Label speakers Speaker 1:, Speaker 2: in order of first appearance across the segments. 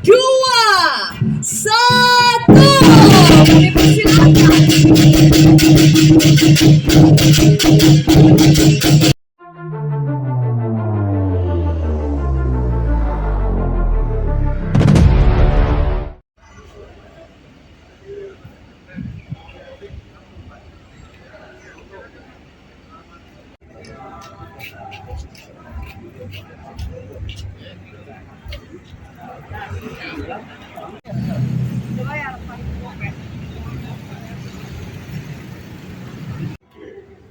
Speaker 1: dua, satu. Dipersilakan.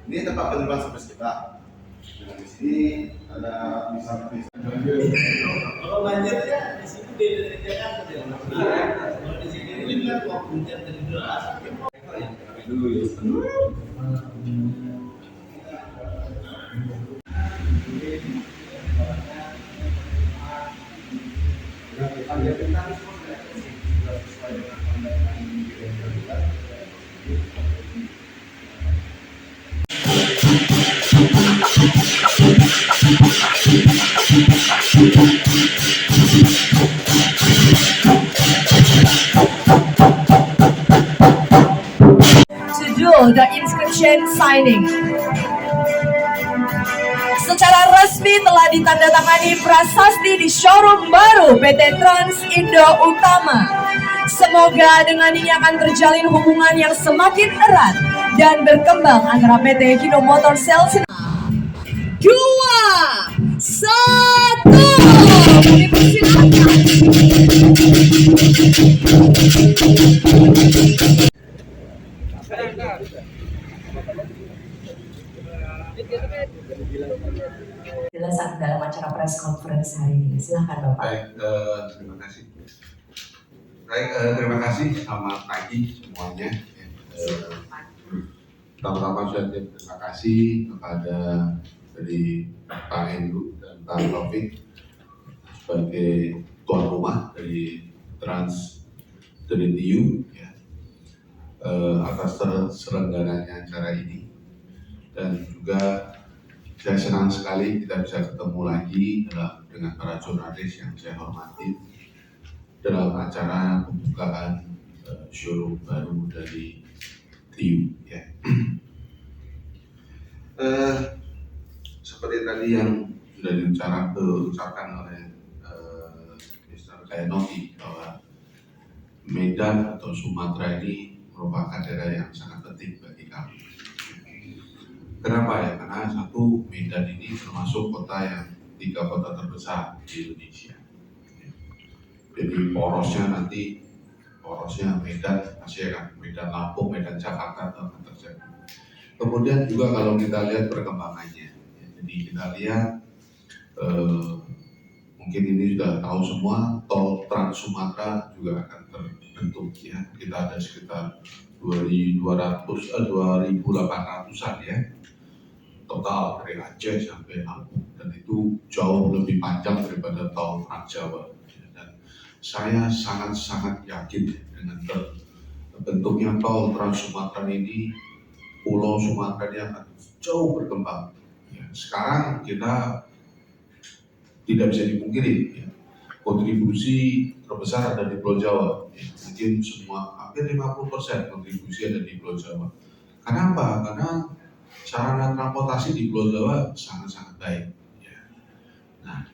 Speaker 2: Ini tempat penerbang service kita. Nah, di sini ada misalnya
Speaker 3: kalau banjirnya di sini di Jakarta dia. Kalau di sini ini kan waktu hujan dari deras. Dulu ya.
Speaker 1: To do the inscription signing. Secara resmi telah ditandatangani prasasti di showroom baru PT Trans Indo Utama. Semoga dengan ini akan terjalin hubungan yang semakin erat dan berkembang antara PT Hino Motor Sales. Dua, satu. Dipersilakan. Jelasan dalam acara press conference hari ini. Silakan Bapak.
Speaker 4: Baik, terima kasih. Baik, terima kasih. Selamat pagi semuanya. Pertama-tama saya terima kasih kepada dari Pak Hendru dan Pak Taufik sebagai tuan rumah dari Trans Tritium ya, atas terselenggaranya acara ini, dan juga saya senang sekali kita bisa ketemu lagi dengan para jurnalis yang saya hormati dalam acara pembukaan showroom baru dari TIU ya. Seperti tadi yang sudah diucapkan oleh Mr. Kainoti bahwa Medan atau Sumatera ini merupakan daerah yang sangat penting bagi kami. Kenapa ya? Karena satu, Medan ini termasuk kota yang 3 kota terbesar di Indonesia. Jadi porosnya Medan masih akan Medan Lampung, Medan Jakarta akan terjadi. Kemudian juga kalau kita lihat perkembangannya, jadi kita lihat mungkin ini sudah tahu semua, tol Trans Sumatera juga akan terbentuk ya. Kita ada sekitar 2.800-an ya total dari Aceh sampai Lampung, dan itu jauh lebih panjang daripada tol Trans Jawa. Dan saya sangat yakin dengan terbentuknya tol Trans Sumatera ini, Pulau Sumatera ini akan jauh berkembang. Ya, sekarang kita tidak bisa dipungkiri ya, kontribusi terbesar ada di Pulau Jawa. Ya, mungkin semua hampir 50% kontribusi ada di Pulau Jawa. Kenapa? Karena sarana transportasi di Pulau Jawa sangat baik. Ya. Nah,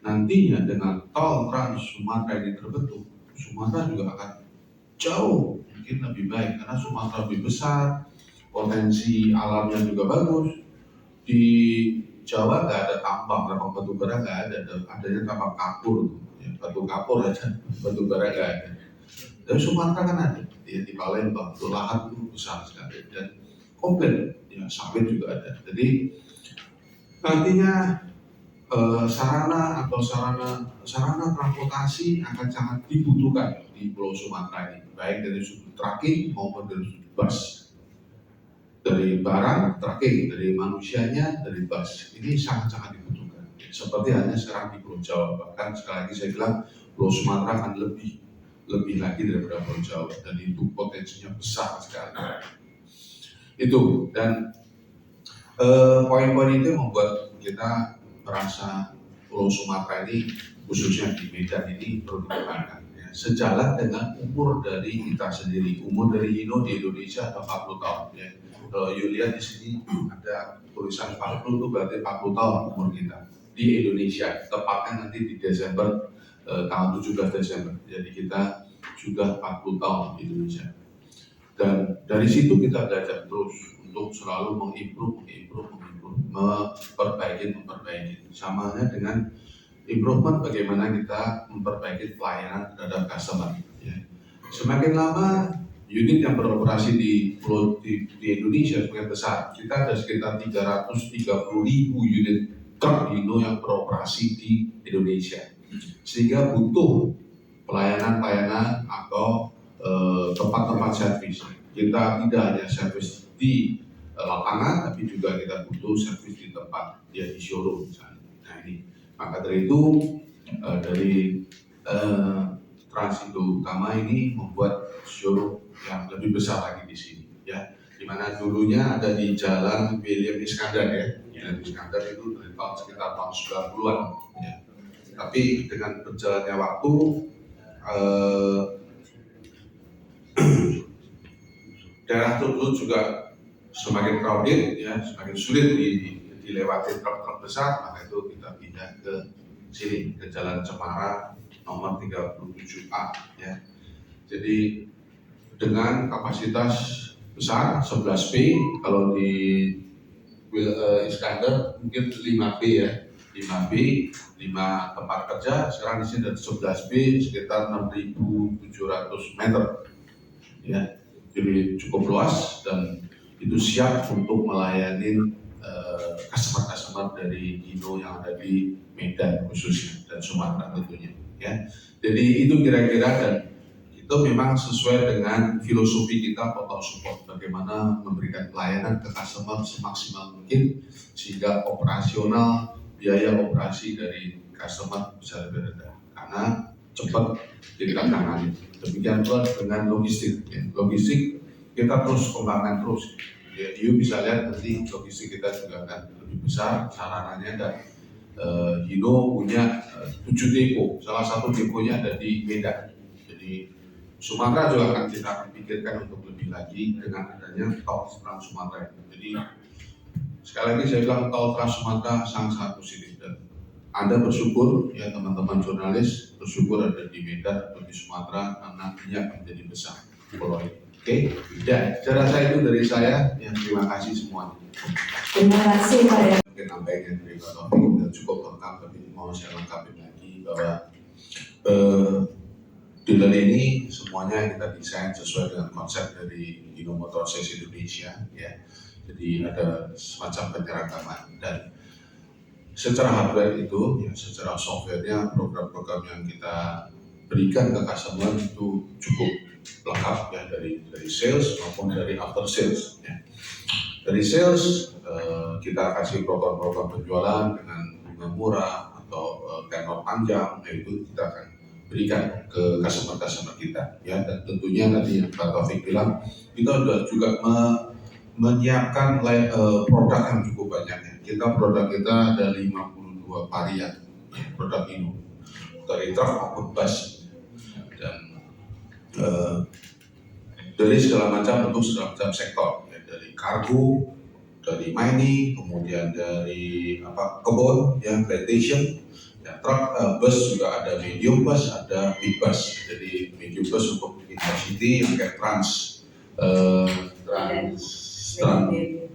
Speaker 4: nantinya dengan tol Trans Sumatera ini terbentuk, Sumatera juga akan jauh mungkin lebih baik karena Sumatera lebih besar, potensi alamnya juga bagus. Di Jawa nggak ada tambang batu bara, nggak ada, adanya tambang kapur, ya, batu kapur aja, batu bara nggak ada. Dan Sumatera kan ada, ya, di Palembang, lahan itu besar sekali dan komplit, ya, sawit juga ada. Jadi nantinya sarana transportasi akan sangat dibutuhkan di Pulau Sumatera ini, baik dari sudut trucking maupun dari sudut bus. Dari barang trucking, dari manusianya, dari bus, ini sangat dibutuhkan. Seperti hanya sekarang di Pulau Jawa, bahkan sekali lagi saya bilang Pulau Sumatera akan lebih lagi daripada Pulau Jawa, dan itu potensinya besar sekali. Itu, dan poin-poin itu membuat kita merasa Pulau Sumatera ini, khususnya di Medan ini, perlu dikembangkan. ya, sejalan dengan umur dari kita sendiri. Umur dari Hino di Indonesia ada 40 tahun. Ya. Kalau you lihat di sini ada tulisan 40 itu berarti 40 tahun umur kita di Indonesia. Tepatnya nanti di Desember, tanggal 17 Desember. Jadi kita sudah 40 tahun di Indonesia. Dan dari situ kita belajar terus untuk selalu memperbaiki. Samanya dengan improvement bagaimana kita memperbaiki pelayanan terhadap customer. Ya. Semakin lama unit yang beroperasi di Indonesia semakin besar. Kita ada sekitar 330.000 unit truk Hino yang beroperasi di Indonesia. Sehingga butuh pelayanan atau tempat-tempat servis. Kita tidak hanya servis di lapangan, tapi juga kita butuh servis di tempat, ya di showroom misalnya. Nah ini, maka dari itu dari Trans-Indo Utama ini membuat showroom yang lebih besar lagi di sini, ya. Dimana dulunya ada di Jalan William Iskandar ya. William Iskandar itu dari sekitar tahun 90-an. Ya. Tapi dengan berjalannya waktu daerah tersebut juga semakin crowded, ya, semakin sulit dilewati truk-truk besar, maka itu kita pindah ke sini, ke Jalan Cemara nomor 37A, ya. Jadi dengan kapasitas besar 11B, kalau di Iskandar mungkin 5B ya, 5B, 5 tempat kerja. Sekarang di sini ada 11B sekitar 6.700 meter, ya. Jadi cukup luas dan itu siap untuk melayani customer-customer dari Hino yang ada di Medan khususnya dan Sumatera tentunya, ya. Jadi itu kira-kira, dan itu memang sesuai dengan filosofi kita total support, bagaimana memberikan pelayanan ke customer semaksimal mungkin sehingga operasional biaya operasi dari customer bisa lebih rendah karena cepat kita tangani. Demikian pula dengan logistik. Ya. Logistik kita terus kembangkan terus. Ya, you bisa lihat nanti logistik kita juga akan lebih besar sarananya, dan Hino punya 7 depo. Salah satu deponya ada di Medan. Jadi Sumatera juga akan kita pikirkan untuk lebih lagi dengan adanya tol Trans Sumatera. Jadi sekali lagi saya bilang tol Trans Sumatera sangat positif, dan Anda bersyukur ya teman-teman jurnalis, bersyukur ada di Medan atau di Sumatera karena minyak menjadi besar pulau ini. Oke, dan saya rasa itu dari saya. Ya, terima kasih semuanya.
Speaker 1: Terima kasih Pak ya.
Speaker 4: Mungkin nampaknya dari Pak Taufik sudah cukup lengkap, tapi mau saya lengkapin lagi bahwa dealer ini semuanya kita desain sesuai dengan konsep dari Hino Motor Sales Indonesia, ya. Jadi ada semacam penyeragaman, dan secara hardware itu, ya, secara softwarenya, program-program yang kita berikan ke customer itu cukup lengkap, ya, dari sales maupun dari after sales. Ya. Dari sales kita kasih program-program penjualan dengan bunga murah atau tenor panjang, itu kita akan berikan ke customer kita, ya. Dan tentunya tadi yang Pak Taufik bilang, kita juga menyiapkan produk yang cukup banyak. Ya. Produk kita ada 52 varian, ya, produk Hino dari truk maupun bus, dan dari segala macam bentuk, segala macam sektor, ya, dari kargo, dari mining, kemudian dari kebun, ya, plantation, ya, truk, bus juga ada medium bus, ada big bus. Jadi medium bus untuk intercity yang kayak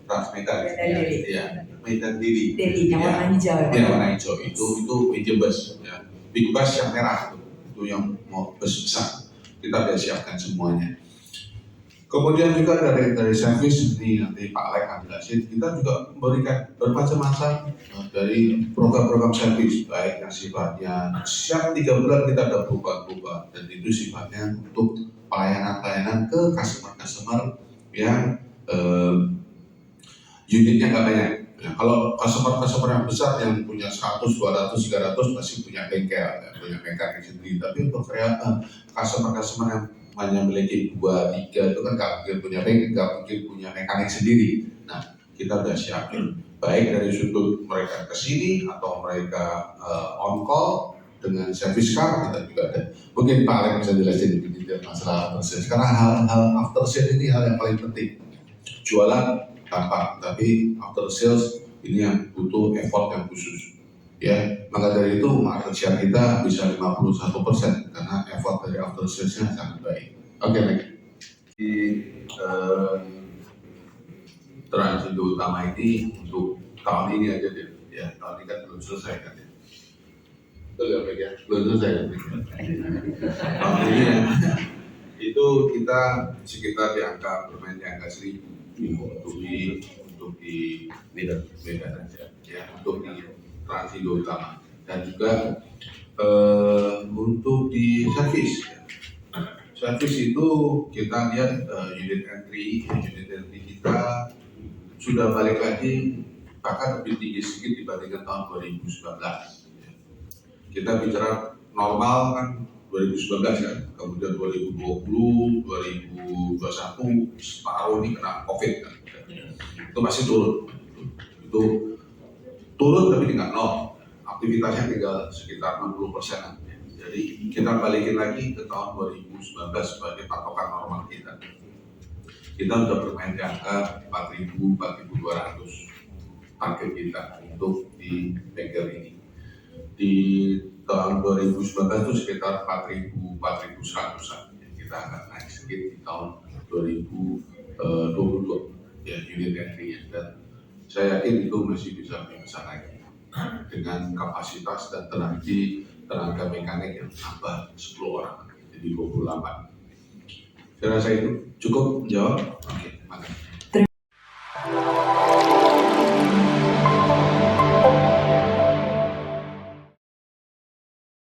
Speaker 4: Transmedan, ya, Medan Dili,
Speaker 1: yang warna hijau,
Speaker 4: ya, warna hijau itu medium bus, ya. Big bus yang merah itu yang mau bus besar. Kita sudah siapkan semuanya. Kemudian juga dari servis ini nanti Pak Lek akan jelasin, kita juga memberikan bermacam-macam dari program-program servis, baik yang sifatnya setiap 3 bulan kita ada perubahan-perubahan, dan itu sifatnya untuk pelayanan ke customer yang unitnya nggak banyak. Ya, kalau customer yang besar yang punya 100, 200, 300 pasti punya bengkel, ya, punya mekanik sendiri. Tapi untuk customer yang hanya memiliki 2, 3 itu kan nggak mungkin punya bengkel, nggak mungkin punya mekanik sendiri. Nah, kita udah siapin baik dari sudut mereka kesini atau mereka on call dengan service car, kita juga ada Mungkin Pak Alek bisa jelasin lebih detail masalah after sales. Karena hal-hal after sales ini hal yang paling penting. Jualan gampang, tapi after sales ini yang butuh effort yang khusus. Ya, maka dari itu market share kita bisa 51% karena effort dari after sales-nya sangat baik. Oke, baik. Di Transindo Utama ini untuk tahun ini aja deh. Ya, tahun ini kan belum selesai kan ya. Betul ya, Pak ya? Belum selesai kan? Tahun ini ya, itu kita sekitar di angka bermain di angka 1.000 untuk di Medan aja ya, untuk di Transindo Utama dan juga untuk di servis ya. Servis itu kita lihat unit entry kita sudah balik lagi bahkan lebih tinggi sedikit dibandingkan tahun 2019 ya. Kita bicara normal kan 2019 kan, kemudian 2020, 2021 separuh ini kena COVID kan, itu masih turun, itu turun tapi tinggal nol, aktivitasnya tinggal sekitar 60%. Jadi kita balikin lagi ke tahun 2019 sebagai patokan normal kita. Kita sudah bermain di angka 4.000, 4.200 target kita untuk di bengkel ini. Di tahun 2019 itu sekitar 4.000, 4.100-an. Kita akan naik sedikit di tahun 2022 ya unit entry-nya, dan saya yakin itu masih bisa lebih besar lagi dengan kapasitas dan tenaga mekanik yang tambah 10 orang jadi 28. Saya rasa itu cukup menjawab. Oke.